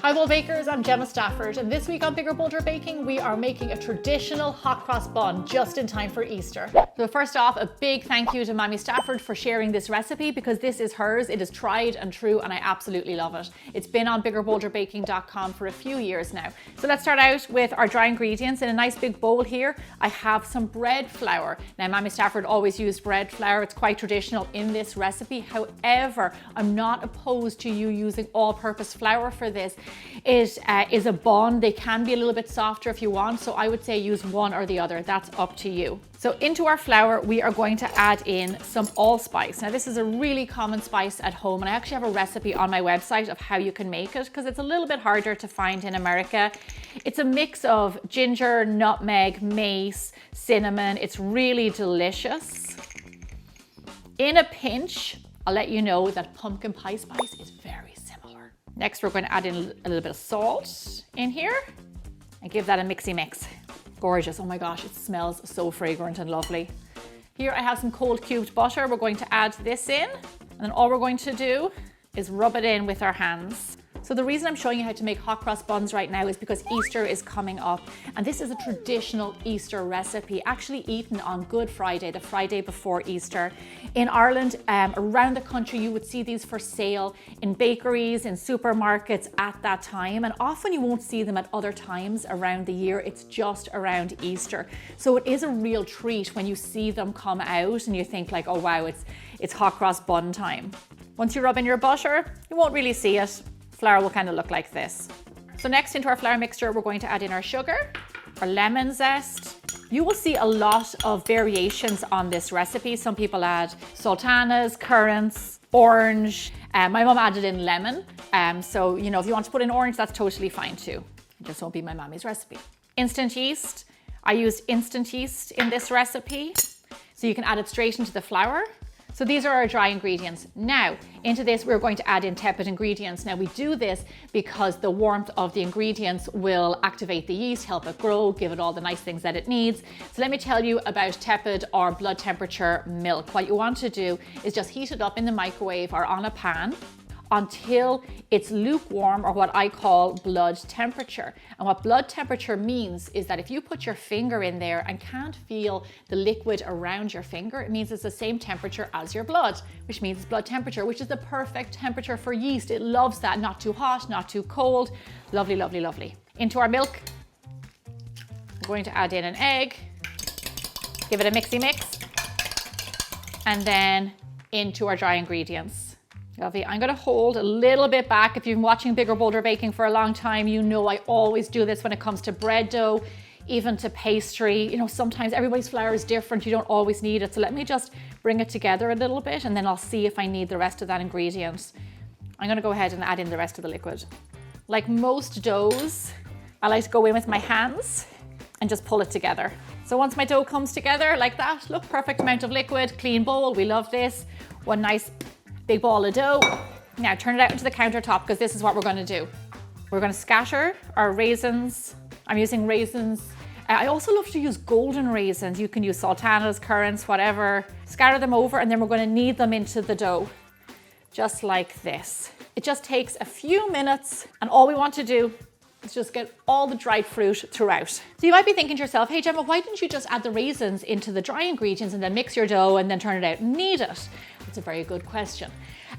Hi Bowl Bakers, I'm Gemma Stafford, and this week on Bigger Bolder Baking we are making a traditional hot cross bun just in time for Easter. So first off, a big thank you to Mammy Stafford for sharing this recipe because this is hers. It is tried and true and I absolutely love it. It's been on biggerbolderbaking.com for a few years now. So let's start out with our dry ingredients. In a nice big bowl here, I have some bread flour. Now Mammy Stafford always used bread flour. It's quite traditional in this recipe. However, I'm not opposed to you using all-purpose flour for this. It is a bun. They can be a little bit softer if you want, so I would say use one or the other. That's up to you. So into our flour, we are going to add in some allspice. Now this is a really common spice at home, and I actually have a recipe on my website of how you can make it because it's a little bit harder to find in America. It's a mix of ginger, nutmeg, mace, cinnamon. It's really delicious. In a pinch, I'll let you know that pumpkin pie spice is very similar. Next, we're going to add in a little bit of salt in here and give that a mixy mix. Gorgeous. Oh my gosh, it smells so fragrant and lovely. Here I have some cold cubed butter. We're going to add this in, and then all we're going to do is rub it in with our hands. So the reason I'm showing you how to make hot cross buns right now is because Easter is coming up, and this is a traditional Easter recipe, actually eaten on Good Friday, the Friday before Easter. In Ireland, around the country, you would see these for sale in bakeries, in supermarkets at that time, and often you won't see them at other times around the year. It's just around Easter. So it is a real treat when you see them come out and you think like, oh wow, it's hot cross bun time. Once you rub in your butter, you won't really see it. Flour will kind of look like this. So next into our flour mixture, we're going to add in our sugar, our lemon zest. You will see a lot of variations on this recipe. Some people add sultanas, currants, orange. My mom added in lemon. So, you know, if you want to put in orange, that's totally fine too. It just won't be my mommy's recipe. Instant yeast. I used instant yeast in this recipe. So you can add it straight into the flour. So these are our dry ingredients. Now, into this, we're going to add in tepid ingredients. Now we do this because the warmth of the ingredients will activate the yeast, help it grow, give it all the nice things that it needs. So let me tell you about tepid or blood temperature milk. What you want to do is just heat it up in the microwave or on a pan until it's lukewarm, or what I call blood temperature. And what blood temperature means is that if you put your finger in there and can't feel the liquid around your finger, it means it's the same temperature as your blood, which means it's blood temperature, which is the perfect temperature for yeast. It loves that, not too hot, not too cold. Lovely, lovely, lovely. Into our milk, I'm going to add in an egg, give it a mixy mix, and then into our dry ingredients. Lovely. I'm going to hold a little bit back. If you've been watching Bigger Bolder Baking for a long time, you know I always do this when it comes to bread dough, even to pastry. You know, sometimes everybody's flour is different. You don't always need it. So let me just bring it together a little bit, and then I'll see if I need the rest of that ingredient. I'm going to go ahead and add in the rest of the liquid. Like most doughs, I like to go in with my hands and just pull it together. So once my dough comes together like that, look, perfect amount of liquid, clean bowl. We love this. One nice big ball of dough. Now turn it out into the countertop because this is what we're going to do. We're going to scatter our raisins. I'm using raisins. I also love to use golden raisins. You can use sultanas, currants, whatever. Scatter them over, and then we're going to knead them into the dough, just like this. It just takes a few minutes, and all we want to do is just get all the dried fruit throughout. So you might be thinking to yourself, hey Gemma, why didn't you just add the raisins into the dry ingredients and then mix your dough and then turn it out and knead it? It's a very good question.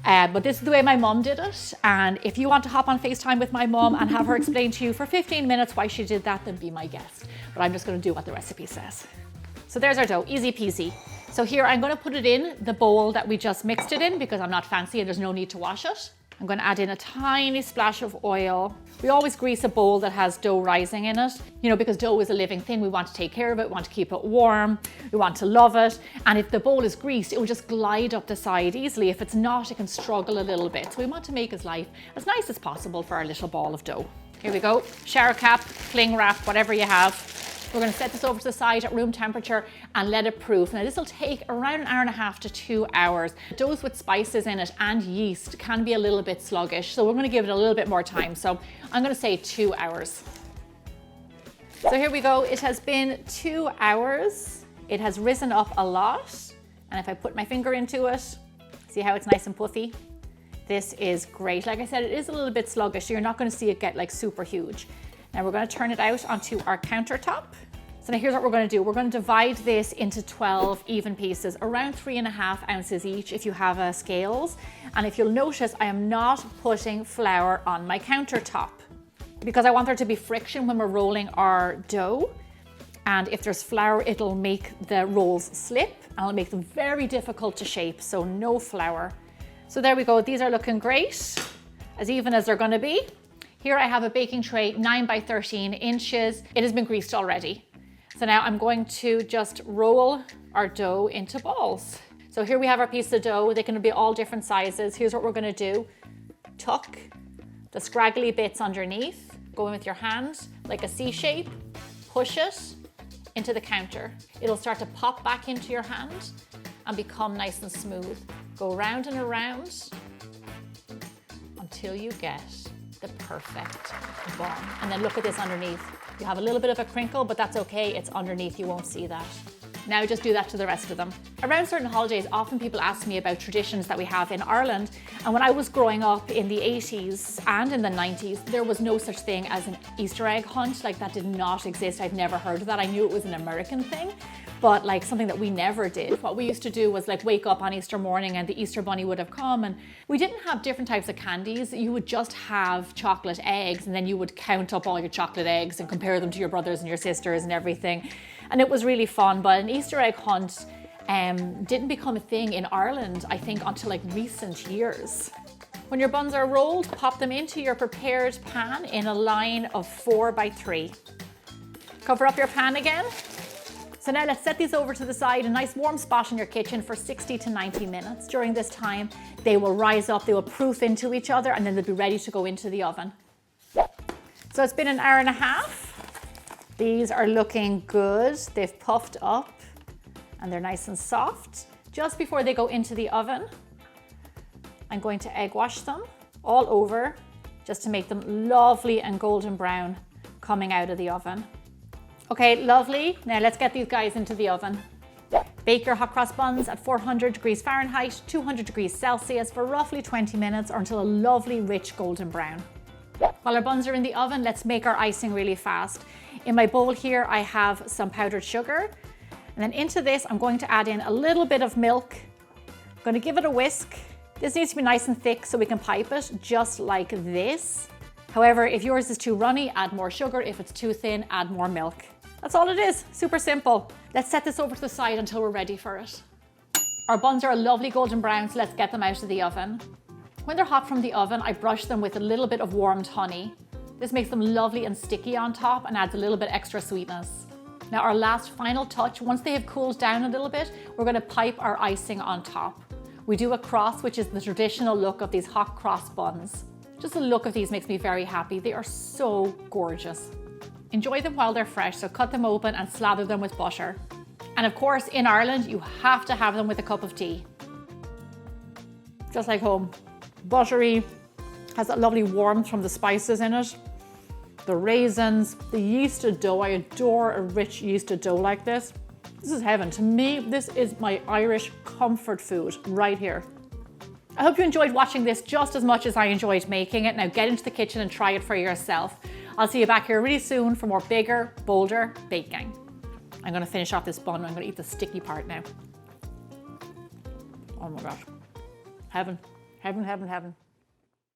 But this is the way my mom did it. And if you want to hop on FaceTime with my mom and have her explain to you for 15 minutes why she did that, then be my guest. But I'm just going to do what the recipe says. So there's our dough, easy peasy. So here I'm going to put it in the bowl that we just mixed it in because I'm not fancy and there's no need to wash it. I'm going to add in a tiny splash of oil. We always grease a bowl that has dough rising in it, you know, because dough is a living thing. We want to take care of it, we want to keep it warm, we want to love it. And if the bowl is greased, it will just glide up the side easily. If it's not, it can struggle a little bit. So we want to make his life as nice as possible for our little ball of dough. Here we go, shower cap, cling wrap, whatever you have. We're going to set this over to the side at room temperature and let it proof. Now this will take around an hour and a half to 2 hours. Doughs with spices in it and yeast can be a little bit sluggish, so we're going to give it a little bit more time. So I'm going to say 2 hours. So here we go. It has been 2 hours. It has risen up a lot. And if I put my finger into it, see how it's nice and puffy? This is great. Like I said, it is a little bit sluggish, so you're not going to see it get like super huge. Now we're going to turn it out onto our countertop. So now here's what we're going to do. We're going to divide this into 12 even pieces, around 3.5 ounces each if you have scales. And if you'll notice, I am not putting flour on my countertop because I want there to be friction when we're rolling our dough. And if there's flour, it'll make the rolls slip and it'll make them very difficult to shape. So no flour. So there we go. These are looking great, as even as they're going to be. Here I have a baking tray, 9 by 13 inches. It has been greased already. So now I'm going to just roll our dough into balls. So here we have our piece of dough. They can be all different sizes. Here's what we're going to do. Tuck the scraggly bits underneath. Go in with your hand like a C shape. Push it into the counter. It'll start to pop back into your hand and become nice and smooth. Go round and around until you get the perfect bun. And then look at this underneath. You have a little bit of a crinkle, but that's okay. It's underneath, you won't see that. Now just do that to the rest of them. Around certain holidays, often people ask me about traditions that we have in Ireland. And when I was growing up in the 80s and in the 90s, there was no such thing as an Easter egg hunt. Like that did not exist. I'd never heard of that. I knew it was an American thing, but like something that we never did. What we used to do was like wake up on Easter morning and the Easter bunny would have come, and we didn't have different types of candies. You would just have chocolate eggs, and then you would count up all your chocolate eggs and compare them to your brothers and your sisters and everything. And it was really fun, but an Easter egg hunt didn't become a thing in Ireland, I think, until like recent years. When your buns are rolled, pop them into your prepared pan in a line of 4 by 3. Cover up your pan again. So now let's set these over to the side, a nice warm spot in your kitchen for 60 to 90 minutes. During this time, they will rise up, they will proof into each other, and then they'll be ready to go into the oven. So it's been an hour and a half. These are looking good. They've puffed up and they're nice and soft. Just before they go into the oven, I'm going to egg wash them all over just to make them lovely and golden brown coming out of the oven. Okay, lovely. Now let's get these guys into the oven. Bake your hot cross buns at 400 degrees Fahrenheit, 200 degrees Celsius for roughly 20 minutes or until a lovely rich golden brown. While our buns are in the oven, let's make our icing really fast. In my bowl here, I have some powdered sugar. And then into this, I'm going to add in a little bit of milk. I'm going to give it a whisk. This needs to be nice and thick so we can pipe it just like this. However, if yours is too runny, add more sugar. If it's too thin, add more milk. That's all it is, super simple. Let's set this over to the side until we're ready for it. Our buns are a lovely golden brown, so let's get them out of the oven. When they're hot from the oven, I brush them with a little bit of warmed honey. This makes them lovely and sticky on top and adds a little bit extra sweetness. Now our last final touch, once they have cooled down a little bit, we're going to pipe our icing on top. We do a cross, which is the traditional look of these hot cross buns. Just the look of these makes me very happy. They are so gorgeous. Enjoy them while they're fresh, so cut them open and slather them with butter. And of course, in Ireland, you have to have them with a cup of tea. Just like home. Buttery, has that lovely warmth from the spices in it. The raisins, the yeasted dough. I adore a rich yeasted dough like this. This is heaven. To me, this is my Irish comfort food right here. I hope you enjoyed watching this just as much as I enjoyed making it. Now get into the kitchen and try it for yourself. I'll see you back here really soon for more bigger, bolder baking. I'm gonna finish off this bun. I'm gonna eat the sticky part now. Oh my gosh. Heaven, heaven, heaven, heaven.